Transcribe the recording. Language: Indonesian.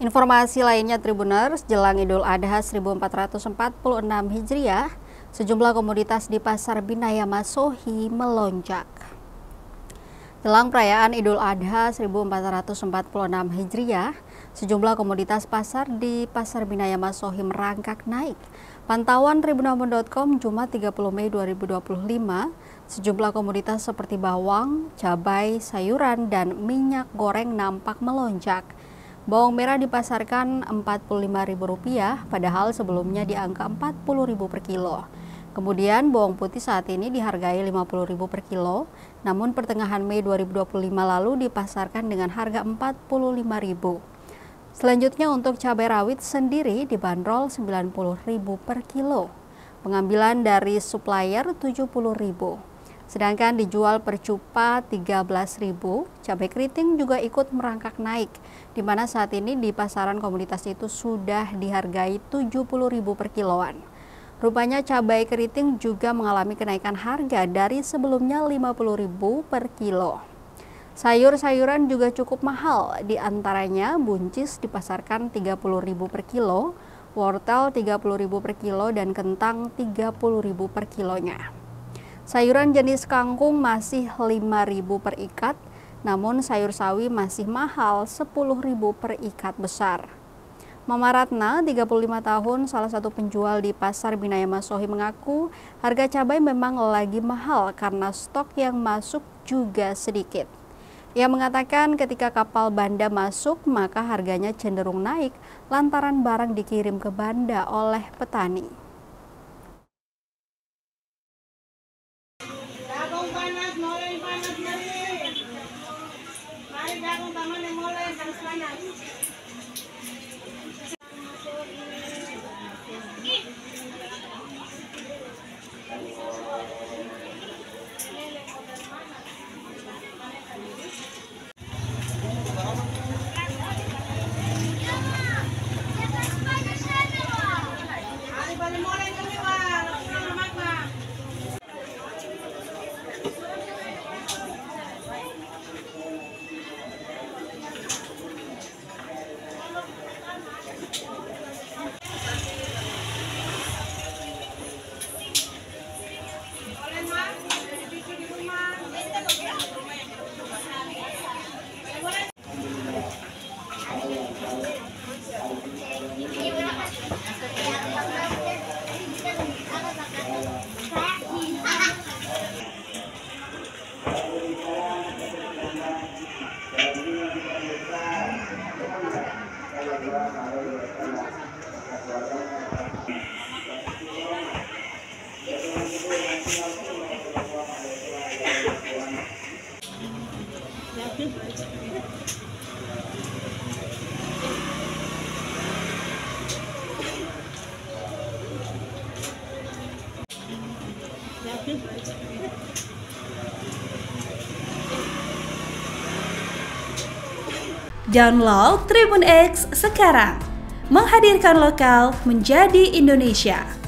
Informasi lainnya Tribuners, jelang Idul Adha 1446 Hijriah, sejumlah komoditas di Pasar Binaya Masohi melonjak. Jelang perayaan Idul Adha 1446 Hijriah, sejumlah komoditas pasar di Pasar Binaya Masohi merangkak naik. Pantauan tribunambon.com Jumat 30 Mei 2025, sejumlah komoditas seperti bawang, cabai, sayuran, dan minyak goreng nampak melonjak. Bawang merah dipasarkan Rp45.000, padahal sebelumnya di angka Rp40.000 per kilo. Kemudian bawang putih saat ini dihargai Rp50.000 per kilo, namun pertengahan Mei 2025 lalu dipasarkan dengan harga Rp45.000. Selanjutnya untuk cabai rawit sendiri dibanderol Rp90.000 per kilo. Pengambilan dari supplier Rp70.000. Sedangkan dijual per cupa Rp13.000, cabai keriting juga ikut merangkak naik, di mana saat ini di pasaran komoditas itu sudah dihargai Rp70.000 per kiloan. Rupanya cabai keriting juga mengalami kenaikan harga dari sebelumnya Rp50.000 per kilo. Sayur-sayuran juga cukup mahal, di antaranya buncis dipasarkan Rp30.000 per kilo, wortel Rp30.000 per kilo, dan kentang Rp30.000 per kilonya. Sayuran jenis kangkung masih Rp5.000 per ikat, namun sayur sawi masih mahal Rp10.000 per ikat besar. Mama Ratna, 35 tahun, salah satu penjual di Pasar Binaya Masohi mengaku harga cabai memang lagi mahal karena stok yang masuk juga sedikit. Ia mengatakan ketika kapal Banda masuk maka harganya cenderung naik lantaran barang dikirim ke Banda oleh petani. Download Tribun X sekarang, menghadirkan lokal menjadi Indonesia.